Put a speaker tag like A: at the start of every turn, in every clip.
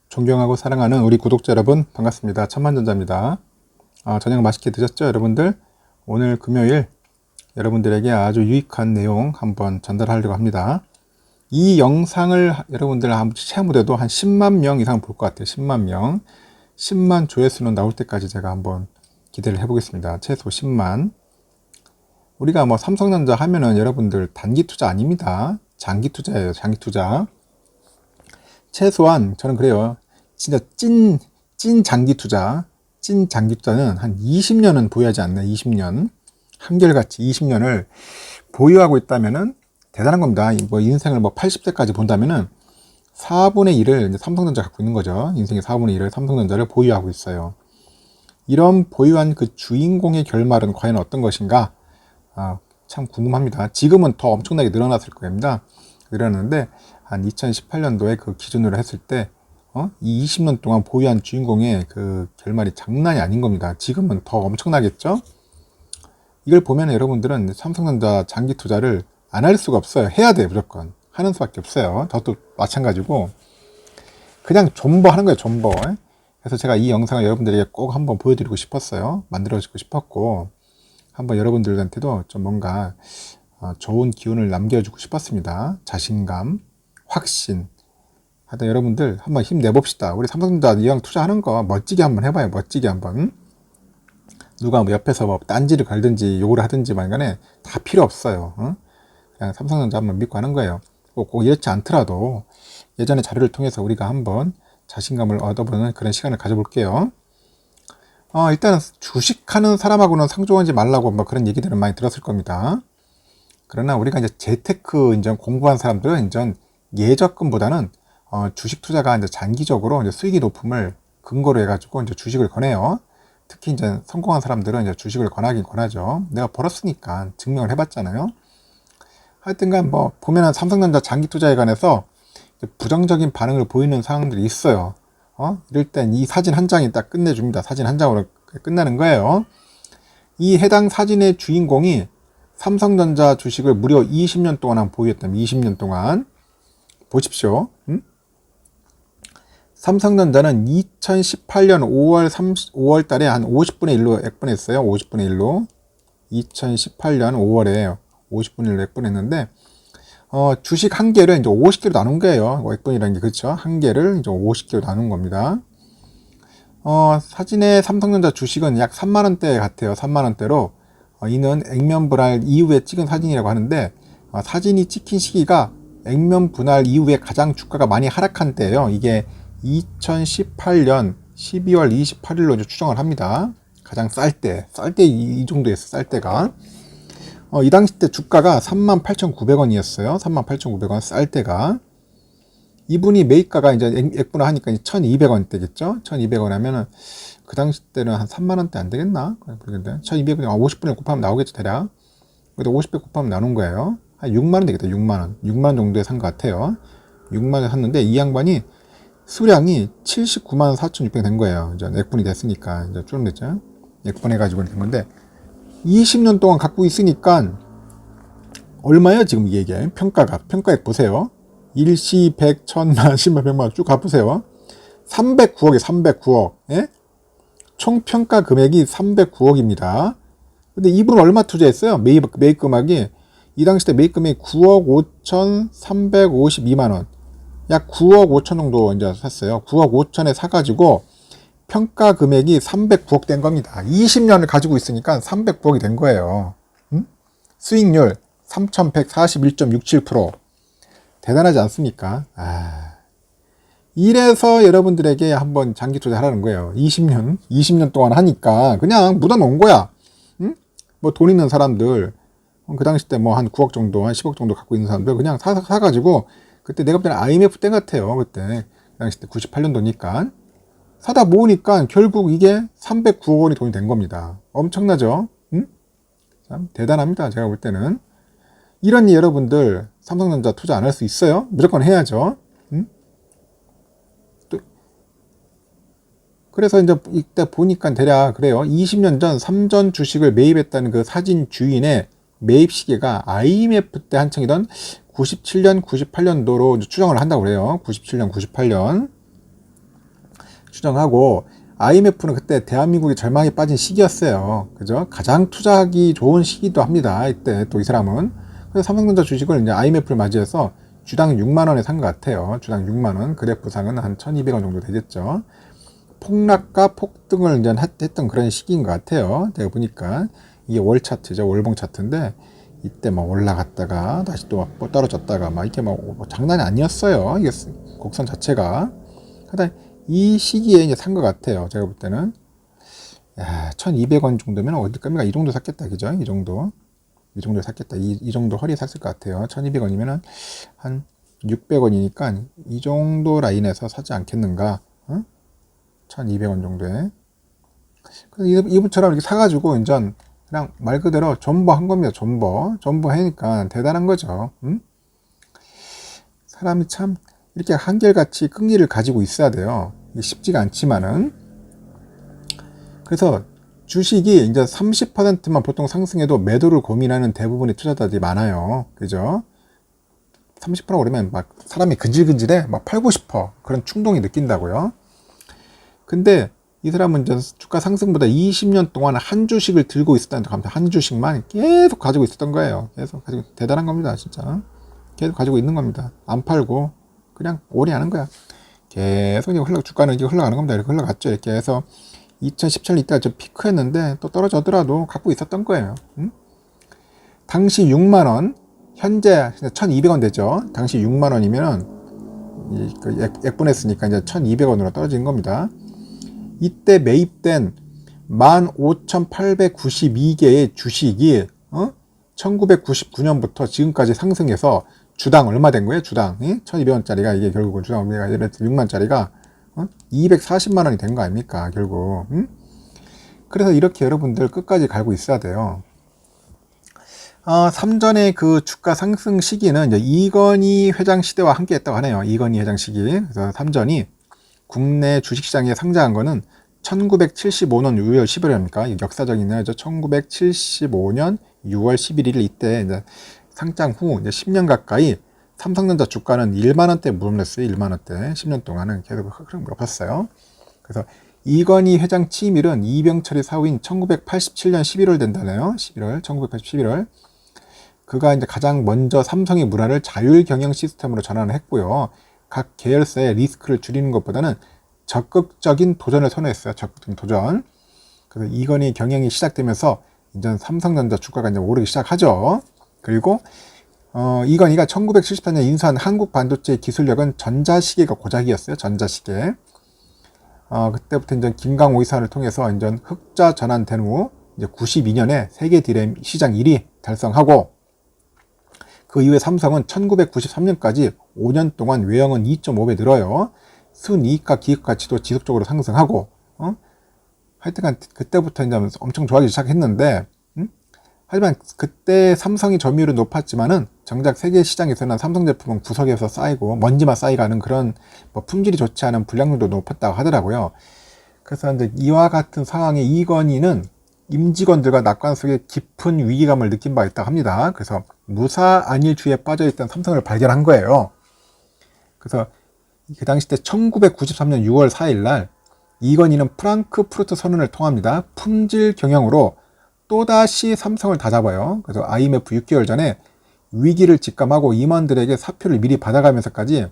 A: 존경하고 사랑하는 우리 구독자 여러분 반갑습니다. 천만전자입니다. 저녁 맛있게 드셨죠 여러분들? 오늘 금요일 여러분들에게 아주 유익한 내용 한번 전달하려고 합니다. 이 영상을 여러분들 채무돼도 한 10만 명 이상 볼 것 같아요. 10만 명 10만 조회수는 나올 때까지 제가 한번 기대를 해보겠습니다. 최소 10만. 우리가 뭐 삼성전자 하면은 여러분들 단기 투자 아닙니다. 장기 투자예요. 장기 투자. 최소한 저는 그래요. 진짜 찐 장기 투자, 찐 장기 투자는 한 20년은 보유하지 않나. 20년 한결같이 20년을 보유하고 있다면은 대단한 겁니다. 뭐 인생을 뭐 80세까지 본다면은 4분의 1을 이제 삼성전자 갖고 있는 거죠. 인생의 4분의 1을 삼성전자를 보유하고 있어요. 이런 보유한 그 주인공의 결말은 과연 어떤 것인가? 참 궁금합니다. 지금은 더 엄청나게 늘어났을 겁니다. 늘어났는데 한 2018년도에 그 기준으로 했을 때 이 20년 동안 보유한 주인공의 그 결말이 장난이 아닌 겁니다. 지금은 더 엄청나겠죠? 이걸 보면 여러분들은 삼성전자 장기 투자를 안 할 수가 없어요. 해야 돼요. 무조건 하는 수밖에 없어요. 저도 마찬가지고 그냥 존버 하는 거예요. 존버. 그래서 제가 이 영상을 여러분들에게 꼭 한번 보여드리고 싶었어요. 만들어주고 싶었고 한번 여러분들한테도 좀 뭔가 좋은 기운을 남겨주고 싶었습니다. 자신감, 확신. 하여튼 여러분들 한번 힘내봅시다. 우리 삼성전자 이왕 투자하는 거 멋지게 한번 해봐요. 멋지게 한번. 누가 뭐 옆에서 뭐 딴지를 걸든지 욕을 하든지 말간에 다 필요 없어요. 그냥 삼성전자 한번 믿고 하는 거예요. 꼭 이렇지 않더라도 예전의 자료를 통해서 우리가 한번 자신감을 얻어보는 그런 시간을 가져볼게요. 일단 주식하는 사람하고는 상종하지 말라고 뭐 그런 얘기들은 많이 들었을 겁니다. 그러나 우리가 이제 재테크 이제 공부한 사람들은 이제 예적금보다는 주식 투자가 이제 장기적으로 이제 수익이 높음을 근거로 해가지고 이제 주식을 권해요. 특히 이제 성공한 사람들은 이제 주식을 권하긴 권하죠. 내가 벌었으니까 증명을 해봤잖아요. 하여튼간 뭐 보면은 삼성전자 장기 투자에 관해서 부정적인 반응을 보이는 상황들이 있어요. 이럴 땐 이 사진 한 장이 딱 끝내줍니다. 사진 한 장으로 끝나는 거예요. 이 해당 사진의 주인공이 삼성전자 주식을 무려 20년 동안 보유했다면 20년 동안 보십시오. 삼성전자는 2018년 5월 달에 한 50분의 1로 액분했어요. 50분의 1로 2018년 5월에 50분의 1로 액분했는데 주식 한 개를 이제 50개로 나눈 거예요. 액분이라는 게 그렇죠. 한 개를 이제 50개로 나눈 겁니다. 사진의 삼성전자 주식은 약 3만 원대 같아요. 3만 원대로 이는 액면 분할 이후에 찍은 사진이라고 하는데 사진이 찍힌 시기가 액면 분할 이후에 가장 주가가 많이 하락한 때예요. 이게 2018년 12월 28일로 이제 추정을 합니다. 가장 쌀 때 이 정도였어요. 쌀 때가. 이 당시 때 주가가 38,900원이었어요. 38,900원 쌀 때가. 이분이 매입가가 이제 액분화 하니까 1,200원대겠죠. 1,200원 하면은 그 당시 때는 한 3만원대 안 되겠나? 모르겠는데. 1,200원, 50분을 곱하면 나오겠죠, 대략. 그래도 50배 곱하면 나눈 거예요. 한 6만원 되겠다, 6만원. 6만원 정도에 산 것 같아요. 6만원에 샀는데 이 양반이 수량이 79만 4,600 된 거예요. 이제 액분이 됐으니까. 이제 쭉 됐죠. 액분해가지고 된 건데, 20년 동안 갖고 있으니까, 얼마예요, 지금 이게? 평가액 보세요. 일시, 100, 1000만, 10만, 100만 쭉 가보세요. 309억에 309억. 예? 총 평가 금액이 309억입니다. 근데 이분은 얼마 투자했어요? 매입 금액이, 이 당시 때 매입 금액이 9억 5,352만원. 약 9억 5천 정도 이제 샀어요. 9억 5천에 사가지고 평가 금액이 309억 된 겁니다. 20년을 가지고 있으니까 309억이 된 거예요. 수익률 3,141.67%. 대단하지 않습니까? 이래서 여러분들에게 한번 장기 투자하라는 거예요. 20년 동안 하니까 그냥 묻어놓은 거야. 뭐 돈 있는 사람들, 그 당시 때 뭐 한 9억 정도, 한 10억 정도 갖고 있는 사람들 그냥 사가지고 그때 내가 볼 때는 IMF 때 같아요. 그때 당시 때 98년도니까 사다 모으니까 결국 이게 309억 원이 돈이 된 겁니다. 엄청나죠? 참 대단합니다. 제가 볼 때는. 이런 여러분들 삼성전자 투자 안 할 수 있어요? 무조건 해야죠. 그래서 이제 이때 보니까 대략 그래요. 20년 전 삼전 주식을 매입했다는 그 사진 주인의 매입 시기가 IMF 때 한창이던 97년, 98년도로 추정을 한다고 그래요. 97년, 98년. 추정하고, IMF는 그때 대한민국이 절망에 빠진 시기였어요. 그죠? 가장 투자하기 좋은 시기도 합니다. 이때 또 이 사람은. 그래서 삼성전자 주식을 이제 IMF를 맞이해서 주당 6만 원에 산 것 같아요. 주당 6만 원. 그래프상은 한 1,200원 정도 되겠죠. 폭락과 폭등을 이제 했던 그런 시기인 것 같아요. 제가 보니까 이게 월 차트죠. 월봉 차트인데 이때 막 올라갔다가 다시 또 떨어졌다가 막 이렇게 막 장난이 아니었어요. 이게 곡선 자체가. 하여튼 이 시기에 이제 산 것 같아요. 제가 볼 때는. 야, 1,200원 정도면 어디 겁니까? 이 정도 샀겠다. 그죠? 이 정도. 이 정도 샀겠다. 이 정도 허리 샀을 것 같아요. 1,200원이면은 한 600원이니까 이 정도 라인에서 사지 않겠는가? 어? 1,200원 정도에. 그래서 이분처럼 이렇게 사가지고 이제 그냥 말 그대로 존버한 겁니다. 존버 하니까 대단한 거죠. 응? 사람이 참 이렇게 한결같이 끈기를 가지고 있어야 돼요. 이게 쉽지가 않지만은. 그래서 주식이 이제 30%만 보통 상승해도 매도를 고민하는 대부분의 투자자들이 많아요. 그죠? 30% 오르면 막 사람이 근질근질해. 막 팔고 싶어. 그런 충동이 느낀다고요. 근데 이 사람은 이제 주가 상승보다 20년 동안 한 주식을 들고 있었다는 겁니다. 한 주식만 계속 가지고 있었던 거예요. 계속 가지고, 대단한 겁니다. 진짜. 계속 가지고 있는 겁니다. 안 팔고 그냥 오래 하는 거야. 계속 주가는 이제 흘러가는 겁니다. 이렇게 흘러갔죠. 이렇게 해서 2017년 이때가 좀 피크였는데 또 떨어져더라도 갖고 있었던 거예요. 응? 당시 6만원, 현재 1200원 되죠. 당시 6만원이면 액분했으니까 이제 1200원으로 떨어진 겁니다. 이때 매입된 15,892개의 주식이 1999년부터 지금까지 상승해서 주당 얼마 된 거예요? 주당 1,200원짜리가 이게 결국은 주당 우리가 6만짜리가 240만 원이 된 거 아닙니까? 결국. 그래서 이렇게 여러분들 끝까지 갈고 있어야 돼요. 삼전의 그 주가 상승 시기는 이제 이건희 회장 시대와 함께 했다고 하네요. 이건희 회장 시기. 그래서 삼전이 국내 주식시장에 상장한 거는 1975년 6월 11일입니까? 역사적인 날이죠. 1975년 6월 11일 이때 이제 상장 후 이제 10년 가까이 삼성전자 주가는 1만원대 무릎냈어요. 1만원대. 10년 동안은 계속 흐름 높았어요. 그래서 이건희 회장 취임일은 이병철이 사후인 1987년 11월 된다네요. 1987년 11월. 그가 이제 가장 먼저 삼성의 문화를 자율 경영 시스템으로 전환을 했고요. 각 계열사의 리스크를 줄이는 것보다는 적극적인 도전을 선호했어요. 적극적인 도전. 그래서 이건희 경영이 시작되면서 이제 삼성전자 주가가 이제 오르기 시작하죠. 그리고 이건희가 1974년 인수한 한국 반도체 기술력은 전자시계가 고작이었어요. 전자시계. 그때부터 이제 김강호 이사를 통해서 이제 흑자 전환된 후 이제 92년에 세계 디램 시장 1위 달성하고 그 이후에 삼성은 1993년까지 5년 동안 외형은 2.5배 늘어요. 순이익과 기업가치도 지속적으로 상승하고, 하여튼간 그때부터 이제 엄청 좋아지기 시작했는데, 하지만 그때 삼성이 점유율은 높았지만은 정작 세계 시장에서는 삼성 제품은 구석에서 쌓이고 먼지만 쌓이가는 그런 뭐 품질이 좋지 않은 불량률도 높았다고 하더라고요. 그래서 이제 이와 같은 상황에 이건희는 임직원들과 낙관 속에 깊은 위기감을 느낀 바 있다고 합니다. 그래서 무사안일주의에 빠져있던 삼성을 발견한 거예요. 그래서 그 당시 때 1993년 6월 4일 날 이건희는 프랑크푸르트 선언을 통합니다. 품질 경영으로 또다시 삼성을 다잡아요. 그래서 IMF 6개월 전에 위기를 직감하고 임원들에게 사표를 미리 받아가면서까지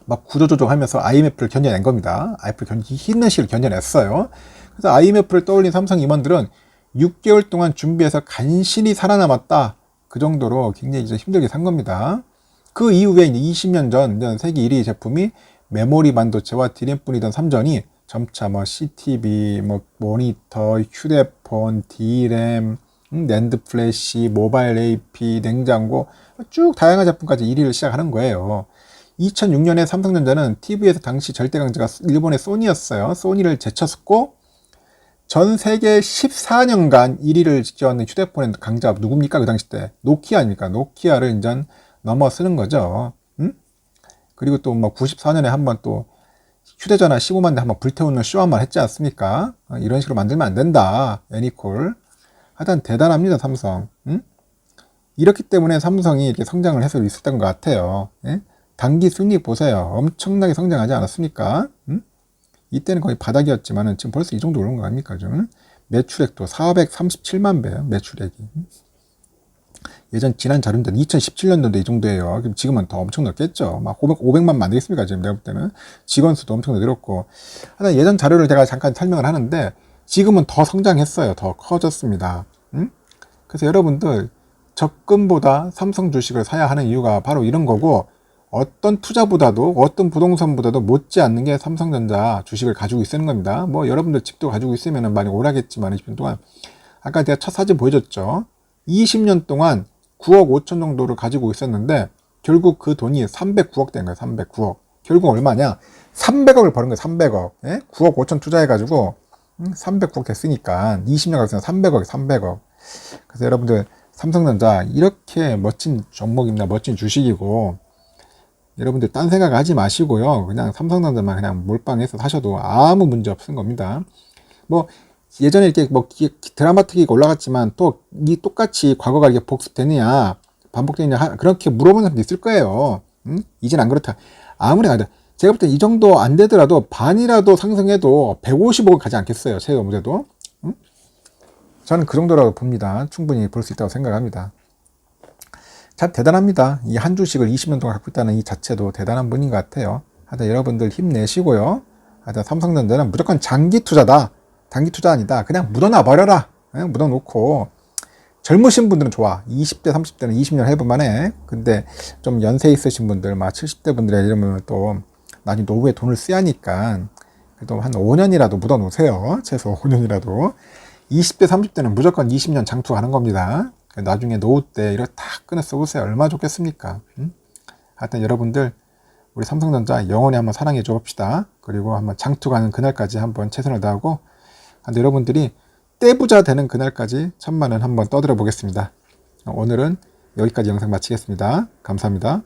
A: 막 구조조정하면서 IMF를 견뎌낸 겁니다. IMF를 힘든 시기를 견뎌냈어요. 그래서 IMF를 떠올린 삼성 임원들은 6개월 동안 준비해서 간신히 살아남았다. 그 정도로 굉장히 이제 힘들게 산 겁니다. 그 이후에 이제 20년 전 세계 1위 제품이 메모리 반도체와 디램뿐이던 삼전이 점차 뭐 CTV, 뭐 모니터, 휴대폰, D램, 낸드 플래시, 모바일 AP, 냉장고 쭉 다양한 제품까지 1위를 시작하는 거예요. 2006년에 삼성전자는 TV에서 당시 절대 강자가 일본의 소니였어요. 소니를 제쳤고 전 세계 14년간 1위를 지켜왔는 휴대폰의 강자 누굽니까? 그 당시 때 노키아입니까? 노키아를 이제 넘어서는 거죠. 그리고 또 뭐 94년에 한번 또 휴대전화 15만 대 한번 불태우는 쇼 한번 했지 않습니까? 이런 식으로 만들면 안 된다. 애니콜. 하여튼 대단합니다, 삼성. 이렇기 때문에 삼성이 이렇게 성장을 해서 있었던 것 같아요. 예? 단기 순이익 보세요. 엄청나게 성장하지 않았습니까? 이때는 거의 바닥이었지만은 지금 벌써 이 정도 오른 거 아닙니까? 좀 매출액도 437만 배요. 매출액이. 예전 지난 자료인데 2017년도인데 이 정도예요. 그럼 지금은 더 엄청 넓겠죠. 막 500만 만들겠습니까? 지금 내가 볼 때는 직원 수도 엄청 늘었고. 하여튼 예전 자료를 제가 잠깐 설명을 하는데 지금은 더 성장했어요. 더 커졌습니다. 그래서 여러분들 적금보다 삼성 주식을 사야 하는 이유가 바로 이런 거고, 어떤 투자보다도 어떤 부동산보다도 못지않는 게 삼성전자 주식을 가지고 있는 겁니다. 뭐 여러분들 집도 가지고 있으면 많이 오라겠지만 20년 동안 아까 제가 첫 사진 보여줬죠. 20년 동안 9억 5천 정도를 가지고 있었는데 결국 그 돈이 309억 된 거예요. 309억. 결국 얼마냐? 300억을 버는 거예요. 300억. 예? 9억 5천 투자해가지고 309억 됐으니까 20년 가서 300억, 300억. 그래서 여러분들 삼성전자 이렇게 멋진 종목입니다. 멋진 주식이고, 여러분들 딴 생각 하지 마시고요. 그냥 삼성전자만 그냥 몰빵해서 사셔도 아무 문제 없는 겁니다. 뭐 예전에 이렇게 뭐 드라마 특기가 올라갔지만 또 이 똑같이 과거가 이렇게 복습되느냐 반복되느냐 그렇게 물어보는 사람도 있을 거예요. 이젠 안 그렇다. 아무리 가도 제가 볼 때 이 정도 안 되더라도 반이라도 상승해도 150억을 가지 않겠어요. 세금 문제도. 저는 그 정도라고 봅니다. 충분히 볼 수 있다고 생각합니다. 참 대단합니다. 이 한 주식을 20년 동안 갖고 있다는 이 자체도 대단한 분인 것 같아요. 하여튼 여러분들 힘내시고요. 하여튼 삼성전자는 무조건 장기 투자다. 단기 투자 아니다. 그냥 묻어놔 버려라. 묻어놓고 젊으신 분들은 좋아. 20대 30대는 20년 해볼만 해. 근데 좀 연세 있으신 분들 막 70대 분들이 이러면 또 나중에 노후에 돈을 써야 하니까 그래도 한 5년이라도 묻어놓으세요. 최소 5년이라도. 20대 30대는 무조건 20년 장투 가는 겁니다. 나중에 노후 때 이렇게 탁 끊어 써보세요. 얼마나 좋겠습니까? 하여튼 여러분들 우리 삼성전자 영원히 한번 사랑해 줘 봅시다. 그리고 한번 장투 가는 그날까지 한번 최선을 다하고, 여러분들이 떼부자 되는 그날까지 1000만 원 한번 떠들어 보겠습니다. 오늘은 여기까지 영상 마치겠습니다. 감사합니다.